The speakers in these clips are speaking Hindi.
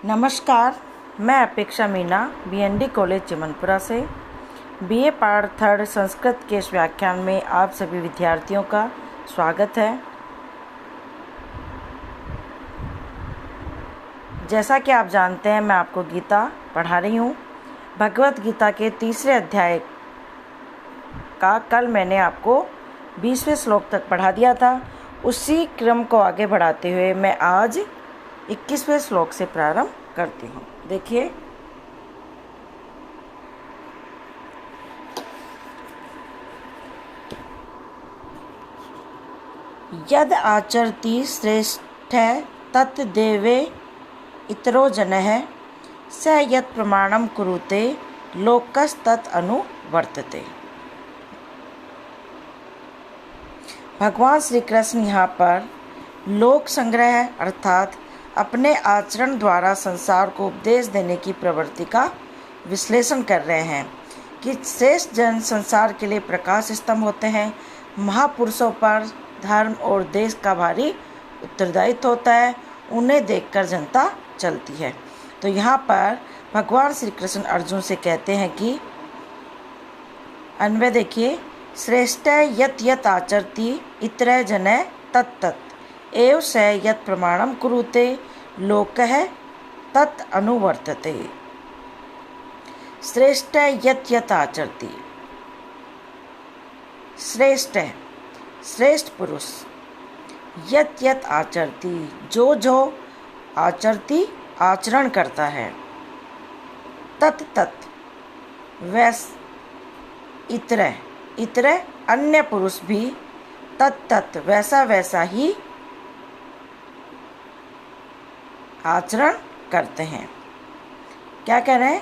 नमस्कार, मैं अपेक्षा मीना बीएनडी कॉलेज चिमनपुरा से बीए पार्ट थर्ड संस्कृत के इस व्याख्यान में आप सभी विद्यार्थियों का स्वागत है। जैसा कि आप जानते हैं, मैं आपको गीता पढ़ा रही हूँ। भगवत गीता के तीसरे अध्याय का कल मैंने आपको 20वें श्लोक तक पढ़ा दिया था। उसी क्रम को आगे बढ़ाते हुए मैं आज 21वें श्लोक से प्रारंभ करती हूँ। देखिए, यद आचरति श्रेष्ठ तत् देवे इतरो जनः स यत् प्रमाणम कुरुते लोकस्तत् अनुवर्तते। भगवान श्री कृष्ण यहाँ पर लोक संग्रह अर्थात अपने आचरण द्वारा संसार को उपदेश देने की प्रवृत्ति का विश्लेषण कर रहे हैं कि श्रेष्ठ जन संसार के लिए प्रकाश स्तंभ होते हैं। महापुरुषों पर धर्म और देश का भारी उत्तरदायित्व होता है, उन्हें देखकर जनता चलती है। तो यहाँ पर भगवान श्री कृष्ण अर्जुन से कहते हैं कि अन्वय देखिए, श्रेष्ठ यत यत आचरति इतरे जन तत्तत् एव स यत् प्रमाणम कुरुते लोकः तत् अनुवर्तते। श्रेष्ठ यत यत आचरति, श्रेष्ठ पुरुष, यत यत आचरति जो आचरति आचरण करता है, तत् तत् वैस इतरे अन्य पुरुष भी तत् वैसा ही आचरण करते हैं। क्या कह रहे हैं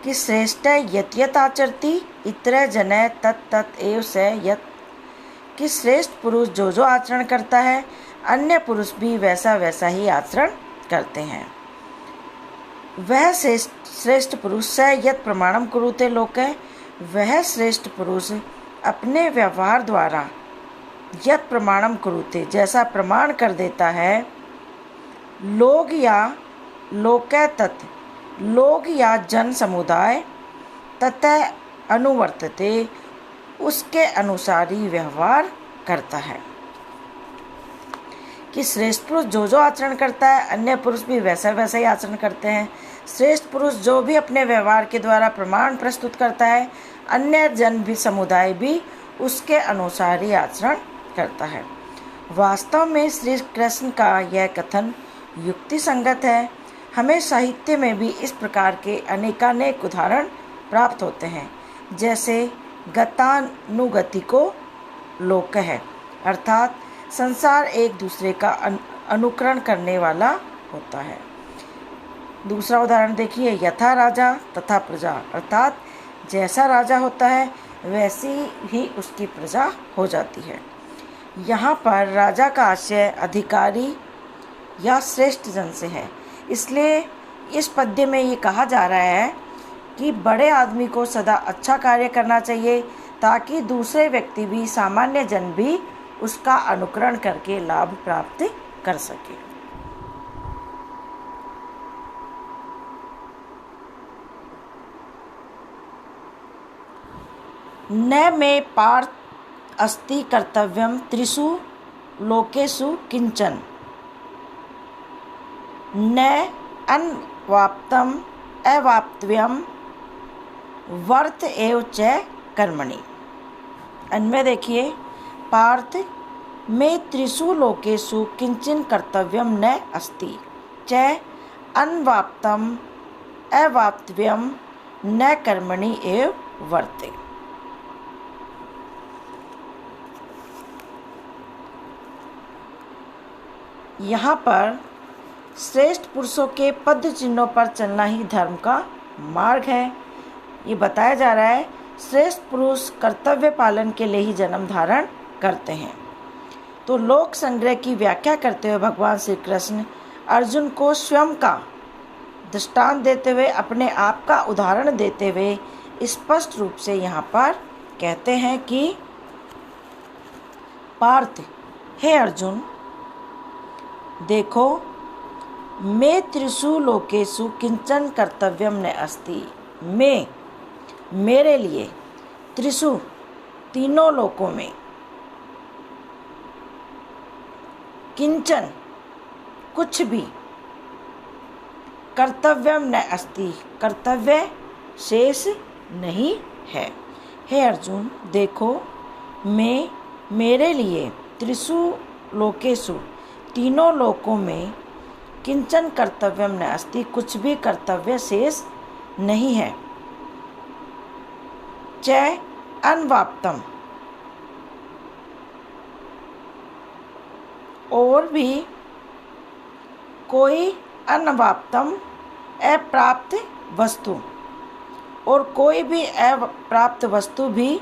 कि श्रेष्ठ यत यत आचरति इतरे जन तत् एव स यत, कि श्रेष्ठ पुरुष जो आचरण करता है, अन्य पुरुष भी वैसा ही आचरण करते हैं। वह श्रेष्ठ पुरुष स यत प्रमाणम कुरुते लोकः, वह श्रेष्ठ पुरुष अपने व्यवहार द्वारा यत प्रमाणम कुरुते जैसा प्रमाण कर देता है, लोग या लोकै तत् लोग या जन समुदाय ततः अनुवर्तते उसके अनुसार ही व्यवहार करता है। कि श्रेष्ठ पुरुष जो आचरण करता है, अन्य पुरुष भी वैसा ही आचरण करते हैं। श्रेष्ठ पुरुष जो भी अपने व्यवहार के द्वारा प्रमाण प्रस्तुत करता है, अन्य जन भी समुदाय भी उसके अनुसार ही आचरण करता है। वास्तव में श्री कृष्ण का यह कथन युक्ति संगत है। हमें साहित्य में भी इस प्रकार के अनेकानेक उदाहरण प्राप्त होते हैं, जैसे गतानुगतिको लोक है, अर्थात संसार एक दूसरे का अनुकरण करने वाला होता है। दूसरा उदाहरण देखिए, यथा राजा तथा प्रजा, अर्थात जैसा राजा होता है वैसी ही उसकी प्रजा हो जाती है। यहाँ पर राजा का आशय अधिकारी या श्रेष्ठ जन से है, इसलिए इस पद्य में ये कहा जा रहा है कि बड़े आदमी को सदा अच्छा कार्य करना चाहिए, ताकि दूसरे व्यक्ति भी, सामान्य जन भी उसका अनुकरण करके लाभ प्राप्त कर सके। न मे पार्थ अस्ति कर्तव्यम त्रिषु लोकेषु किंचन न अन्वाप्तम अवाप्तव्यम वर्त एव च कर्मणि। अन्वय देखिए, पार्थ में त्रिषु लोकेषु किंचन कर्तव्यम न अस्ति च अन्वाप्तम अवाप्तव्यम न कर्मणि एव वर्ते। यहाँ पर श्रेष्ठ पुरुषों के पद चिन्हों पर चलना ही धर्म का मार्ग है। ये बताया जा रहा है, श्रेष्ठ पुरुष कर्तव्य पालन के लिए ही जन्म धारण करते हैं। तो लोक संग्रह की व्याख्या करते हुए भगवान श्री कृष्ण अर्जुन को स्वयं का दृष्टांत देते हुए, अपने आप का उदाहरण देते हुए स्पष्ट रूप से यहाँ पर कहते हैं कि पार्थ, हे अर्जुन, देखो मे त्रिषु लोकेषु किंचन कर्तव्यम न अस्ति। मैं, मेरे लिए, त्रिषु, तीनों लोकों में, किंचन, कुछ भी, कर्तव्यम न अस्ति, कर्तव्य शेष नहीं है। हे अर्जुन, देखो, मैं, मेरे लिए, त्रिषु लोकेषु, तीनों लोकों में, किंचन कर्तव्यम न अस्ति, कुछ भी कर्तव्य शेष नहीं है। च अनवाप्तम, और भी कोई अनवाप्तम, अप्राप्त वस्तु, और कोई भी अप्राप्त वस्तु भी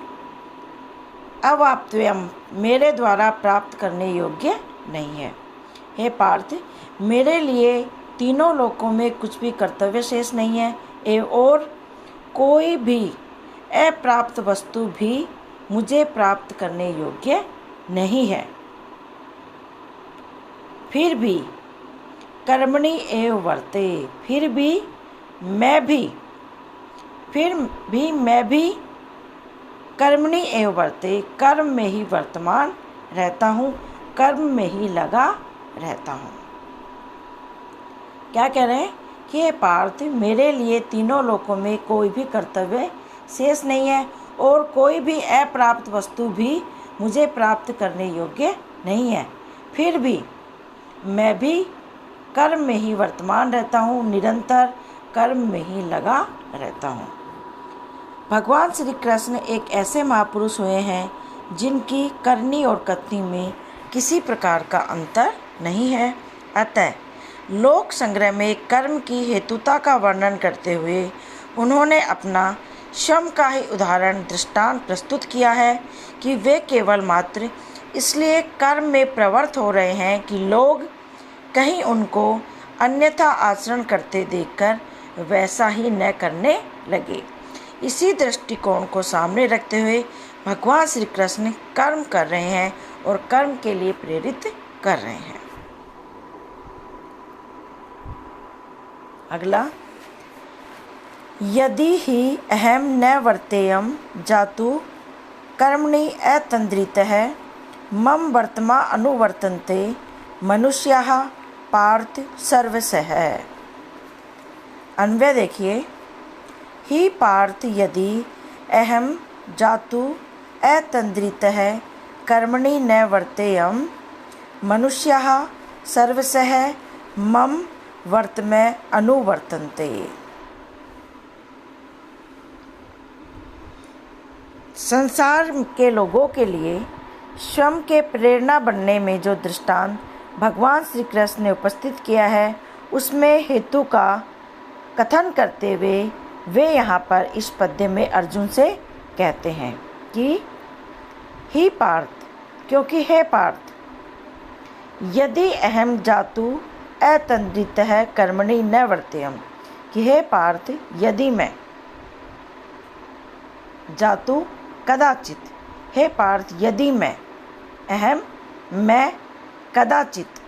अवाप्तव्यम, मेरे द्वारा प्राप्त करने योग्य नहीं है। हे पार्थ, मेरे लिए तीनों लोकों में कुछ भी कर्तव्य शेष नहीं है और कोई भी अप्राप्त वस्तु भी मुझे प्राप्त करने योग्य नहीं है। फिर भी कर्मणि एव वर्ते, फिर भी मैं भी कर्मणि एव वर्ते, कर्म में ही वर्तमान रहता हूँ, कर्म में ही लगा रहता हूँ। क्या कह रहे हैं कि हे पार्थ, मेरे लिए तीनों लोकों में कोई भी कर्तव्य शेष नहीं है और कोई भी अप्राप्त वस्तु भी मुझे प्राप्त करने योग्य नहीं है। फिर भी मैं भी कर्म में ही वर्तमान रहता हूँ, निरंतर कर्म में ही लगा रहता हूँ। भगवान श्री कृष्ण एक ऐसे महापुरुष हुए हैं जिनकी करनी और कथनी में किसी प्रकार का अंतर नहीं है। अतः लोक संग्रह में कर्म की हेतुता का वर्णन करते हुए उन्होंने अपना श्रम का ही उदाहरण दृष्टांत प्रस्तुत किया है कि वे केवल मात्र इसलिए कर्म में प्रवृत्त हो रहे हैं कि लोग कहीं उनको अन्यथा आचरण करते देखकर वैसा ही न करने लगे। इसी दृष्टिकोण को सामने रखते हुए भगवान श्री कृष्ण कर्म कर रहे हैं और कर्म के लिए प्रेरित कर रहे हैं। अगला, यदि ही अहम न वर्तेयम जातु कर्मणि अतन्द्रितः मम वर्तमा अनुवर्तन्ते मनुष्याः पार्थ सर्वशः। अन्वय देखिए, ही पार्थ यदि अहम जातु अतन्द्रितः कर्मणि न वर्तेयम मनुष्याः सर्वशः मम वर्तमे अनुवर्तन्ते। संसार के लोगों के लिए श्रम के प्रेरणा बनने में जो दृष्टांत भगवान श्री कृष्ण ने उपस्थित किया है उसमें हेतु का कथन करते हुए वे यहाँ पर इस पद्य में अर्जुन से कहते हैं कि ही पार्थ, क्योंकि हे पार्थ, यदि अहम जातु अतन्द्रितः कर्मणि न वर्तेयम, कि हे पार्थ, यदि मैं, जातु कदाचित, हे पार्थ यदि मैं, अहम मैं, कदाचित,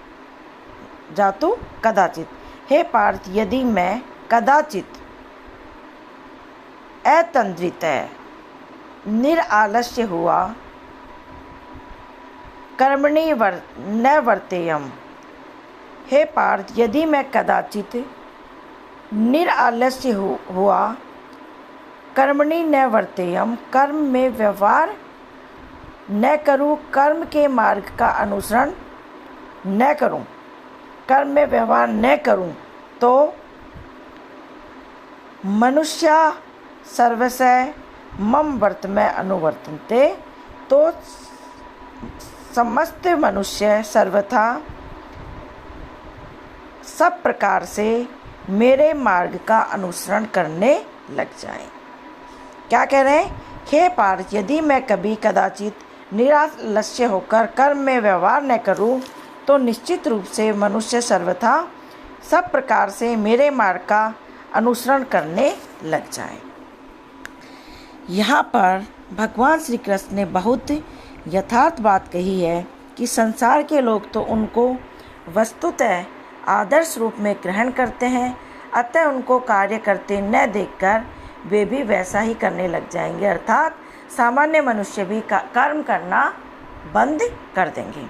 जातु कदाचित, हे पार्थ यदि मैं कदाचित अतन्द्रित निरालस्य हुआ कर्मणि न वर्तेयम, हे पार्थ यदि मैं कदाचित निरालस्य हुआ कर्मणि न वर्तेयम, कर्म में व्यवहार न करूं, कर्म के मार्ग का अनुसरण न करूं, कर्म में व्यवहार न करूं, तो मनुष्य सर्वशः मम वर्तमे अनुवर्तन्ते, तो समस्त मनुष्य सर्वथा सब प्रकार से मेरे मार्ग का अनुसरण करने लग जाएं। क्या कह रहे हैं? हे पार्थ, यदि मैं कभी कदाचित निरालस्य होकर कर्म में व्यवहार न करूं, तो निश्चित रूप से मनुष्य सर्वथा सब प्रकार से मेरे मार्ग का अनुसरण करने लग जाए। यहाँ पर भगवान श्री कृष्ण ने बहुत यथार्थ बात कही है कि संसार के लोग तो उनको वस्तुतः आदर्श रूप में ग्रहण करते हैं, अतः उनको कार्य करते न देखकर वे भी वैसा ही करने लग जाएंगे, अर्थात सामान्य मनुष्य भी कर्म करना बंद कर देंगे।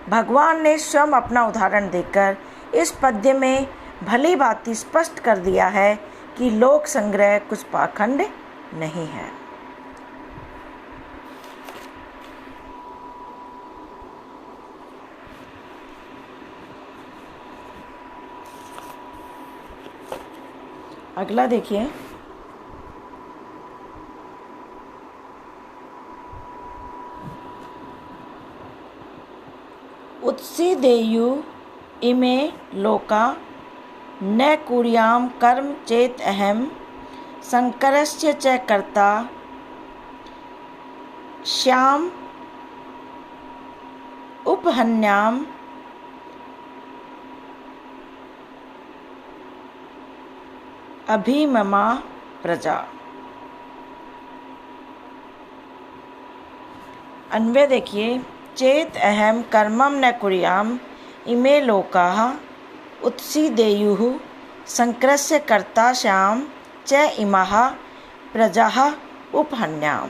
भगवान ने स्वयं अपना उदाहरण देकर इस पद्य में भली भांति स्पष्ट कर दिया है कि लोक संग्रह कुछ पाखंड नहीं है। अगला देखिए, उत्सीदेयु इमे लोका न कुर्याम कर्म चेत अहम शंकरस्य च कर्ता श्याम उपहन्याम अभिममा प्रजा। अन्वय देखिए, चेत अहम कर्मम न कुर्याम इमे लोकाः उत्सीदेयुः शंकरस्य कर्ता श्याम च इमाः प्रजाः उपहन्याम।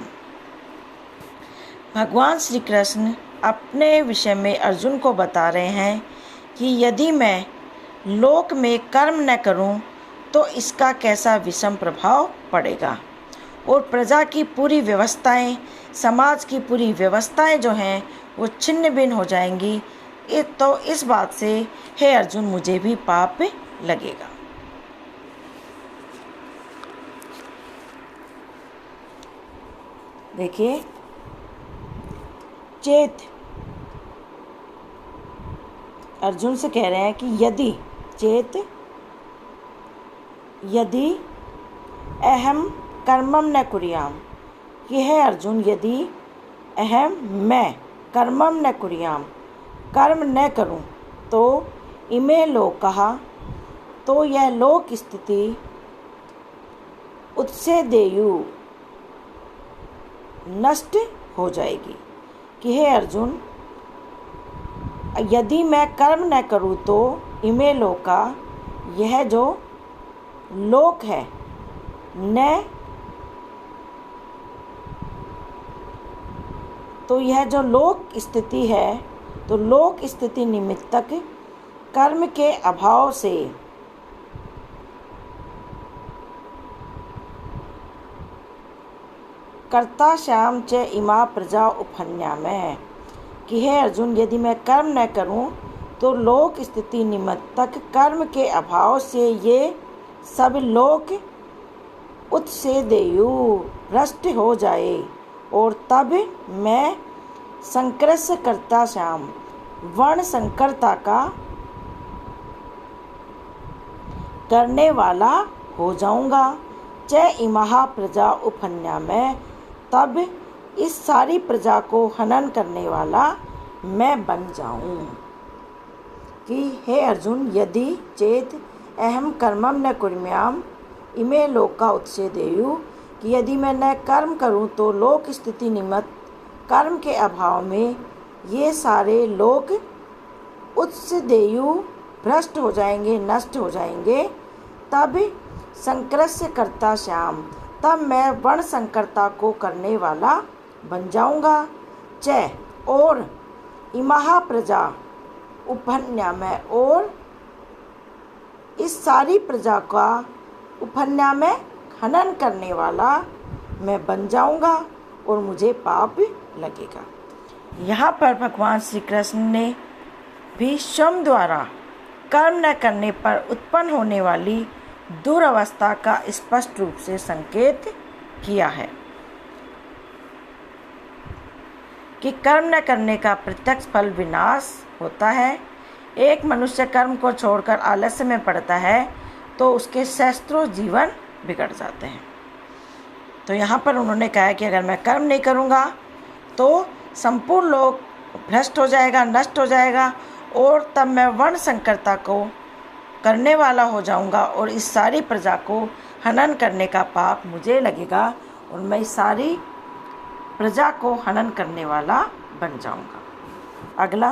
भगवान श्री कृष्ण अपने विषय में अर्जुन को बता रहे हैं कि यदि मैं लोक में कर्म न करूं तो इसका कैसा विषम प्रभाव पड़ेगा और प्रजा की पूरी व्यवस्थाएं, समाज की पूरी व्यवस्थाएं जो हैं वो छिन्न भिन्न हो जाएंगी। तो इस बात से हे अर्जुन मुझे भी पाप लगेगा। देखिए, चेत अर्जुन से कह रहे हैं कि यदि अहम कर्मम न कुर्याम, कि है अर्जुन यदि मैं कर्मम न कुर्याम, कर्म न करूं तो इमे लोकाः, तो यह लोक स्थिति उत्सेदेयु नष्ट हो जाएगी। कि हे अर्जुन यदि मैं कर्म न करूं तो इमे लोका, यह जो लोक है, न तो यह जो लोक स्थिति है, तो लोक स्थिति निमित्तक कर्म के अभाव से कर्ता श्याम च इमा प्रजा उपहन्यामः। कि हे अर्जुन यदि मैं कर्म न करूं तो लोक स्थिति निमित्तक कर्म के अभाव से ये सब लोक उत्सेदेयु भ्रष्ट हो जाए और तब मैं संकरस्य कर्ता श्याम, वर्ण संकरता का करने वाला हो जाऊंगा। च इमाः प्रजा उपहन्यामः, तब इस सारी प्रजा को हनन करने वाला मैं बन जाऊं। कि हे अर्जुन यदि चेत अहम कर्मम न कुर्याम इमे लोका उत्सेदेयु, कि यदि मैं न कर्म करूं तो लोक स्थिति निमित्त कर्म के अभाव में ये सारे लोक उत्सेदेयु भ्रष्ट हो जाएंगे, नष्ट हो जाएंगे। तब संकरस्य कर्ता श्याम, तब मैं वर्ण संकरता को करने वाला बन जाऊंगा। च और इमाः प्रजा उपहन्यामः, और इस सारी प्रजा का उपहन्यामः हनन करने वाला मैं बन जाऊंगा और मुझे पाप लगेगा। यहाँ पर भगवान श्री कृष्ण ने भी स्वयं द्वारा कर्म न करने पर उत्पन्न होने वाली दुर्अवस्था का स्पष्ट रूप से संकेत किया है कि कर्म न करने का प्रत्यक्ष फल विनाश होता है। एक मनुष्य कर्म को छोड़कर आलस्य में पड़ता है तो उसके सहस्त्रों जीवन बिगड़ जाते हैं। तो यहाँ पर उन्होंने कहा कि अगर मैं कर्म नहीं करूँगा तो संपूर्ण लोक भ्रष्ट हो जाएगा, नष्ट हो जाएगा, और तब मैं वर्ण संकरता को करने वाला हो जाऊँगा और इस सारी प्रजा को हनन करने का पाप मुझे लगेगा और मैं इस सारी प्रजा को हनन करने वाला बन जाऊँगा। अगला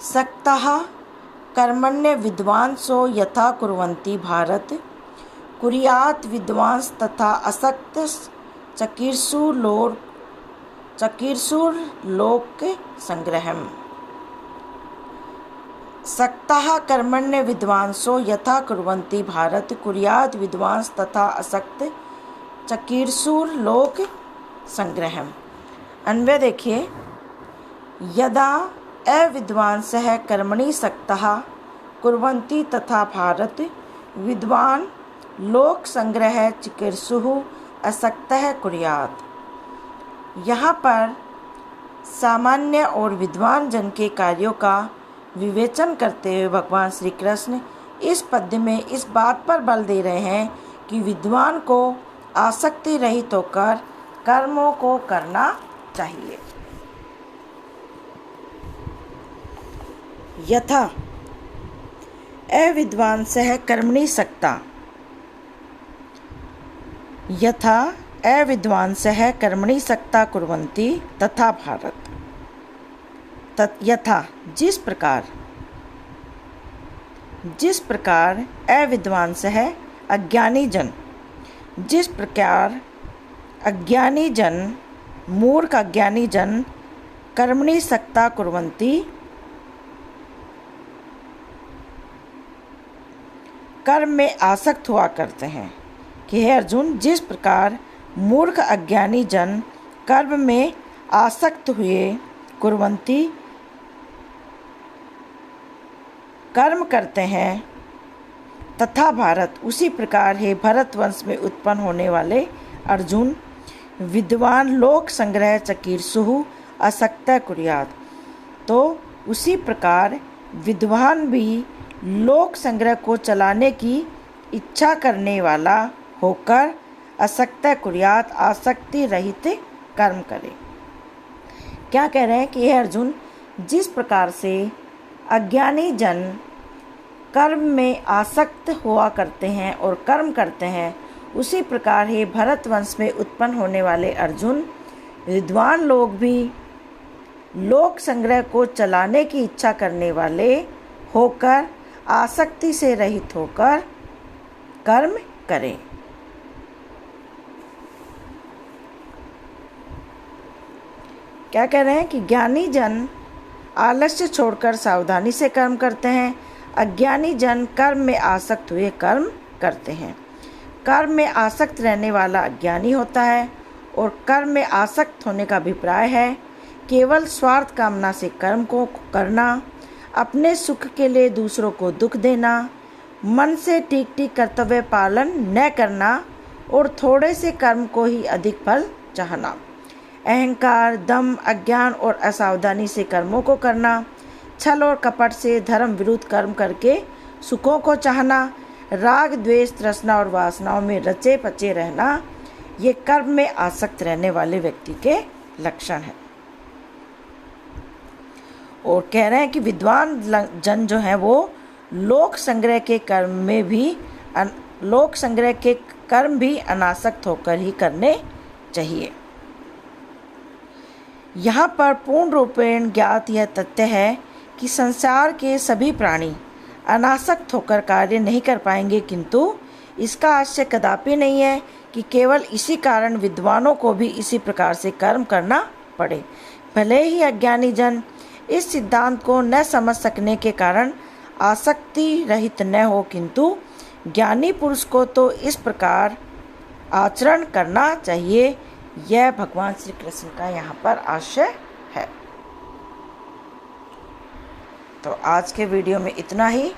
सक्तः कर्मण्य विद्वांसो यथा कुर्वन्ति भारत कुर्यात् विद्वांस तथा असक्त चकीर्षुर्लोक संग्रहम्। सक्तः कर्मण्य विद्वांसो यथा कुर्वन्ति भारत कुर्यात् विद्वांस तथा असक्त चकीर्षुर्लोक संग्रहम्। अन्वय देखिए, यदा अविद्वांसः कर्मणि सक्तः कुर्वन्ति तथा भारत विद्वान लोक संग्रह चिकीर्षुः असक्तः कुर्यात्। यहाँ पर सामान्य और विद्वान जन के कार्यों का विवेचन करते हुए भगवान श्री कृष्ण इस पद्य में इस बात पर बल दे रहे हैं कि विद्वान को आसक्ति रहित होकर कर्मों को करना चाहिए। यथा अविद्वांसः कर्मणि सक्ता, यथा अविद्वांसः कर्मणि सक्ता कुर्वन्ति तथा भारत। यथा जिस प्रकार अविद्वांसः अज्ञानी जन, जिस प्रकार अज्ञानी जन मूर्ख अज्ञानी जन कर्मणि सक्ता कुर्वन्ति कर्म में आसक्त हुआ करते हैं, कि हे अर्जुन जिस प्रकार मूर्ख अज्ञानी जन कर्म में आसक्त हुए कुर्वन्ति कर्म करते हैं तथा भारत उसी प्रकार हे भरतवंश में उत्पन्न होने वाले अर्जुन विद्वान लोक संग्रह चकीर्षुः असक्त कुर्यात्। तो उसी प्रकार विद्वान भी लोक संग्रह को चलाने की इच्छा करने वाला होकर असक्त कुर्यात् आसक्ति रहित कर्म करे। क्या कह रहे हैं कि हे अर्जुन, जिस प्रकार से अज्ञानी जन कर्म में आसक्त हुआ करते हैं और कर्म करते हैं, उसी प्रकार ही भरतवंश में उत्पन्न होने वाले अर्जुन विद्वान लोग भी लोक संग्रह को चलाने की इच्छा करने वाले होकर आसक्ति से रहित होकर कर्म करें। क्या कह रहे हैं कि ज्ञानी जन आलस्य छोड़कर सावधानी से कर्म करते हैं, अज्ञानी जन कर्म में आसक्त हुए कर्म करते हैं। कर्म में आसक्त रहने वाला अज्ञानी होता है और कर्म में आसक्त होने का अभिप्राय है केवल स्वार्थ कामना से कर्म को करना, अपने सुख के लिए दूसरों को दुख देना, मन से ठीक ठीक कर्तव्य पालन न करना और थोड़े से कर्म को ही अधिक फल चाहना, अहंकार, दम, अज्ञान और असावधानी से कर्मों को करना, छल और कपट से धर्म विरुद्ध कर्म करके सुखों को चाहना, राग, द्वेष, तृष्णा और वासनाओं में रचे पचे रहना, ये कर्म में आसक्त रहने वाले व्यक्ति के लक्षण हैं। और कह रहे हैं कि विद्वान जन जो है वो लोक संग्रह के कर्म में भी लोक संग्रह के कर्म भी अनासक्त होकर ही करने चाहिए। यहाँ पर पूर्ण रूपेण ज्ञात यह तथ्य है कि संसार के सभी प्राणी अनासक्त होकर कार्य नहीं कर पाएंगे, किंतु इसका आश्चर्य कदापि नहीं है कि केवल इसी कारण विद्वानों को भी इसी प्रकार से कर्म करना पड़े। भले ही अज्ञानी जन इस सिद्धांत को न समझ सकने के कारण आसक्ति रहित न हो, किंतु ज्ञानी पुरुष को तो इस प्रकार आचरण करना चाहिए। यह भगवान श्री कृष्ण का यहाँ पर आशय है। तो आज के वीडियो में इतना ही।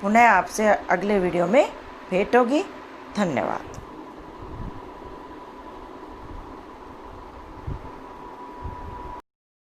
पुनः आपसे अगले वीडियो में भेंट होगी। धन्यवाद।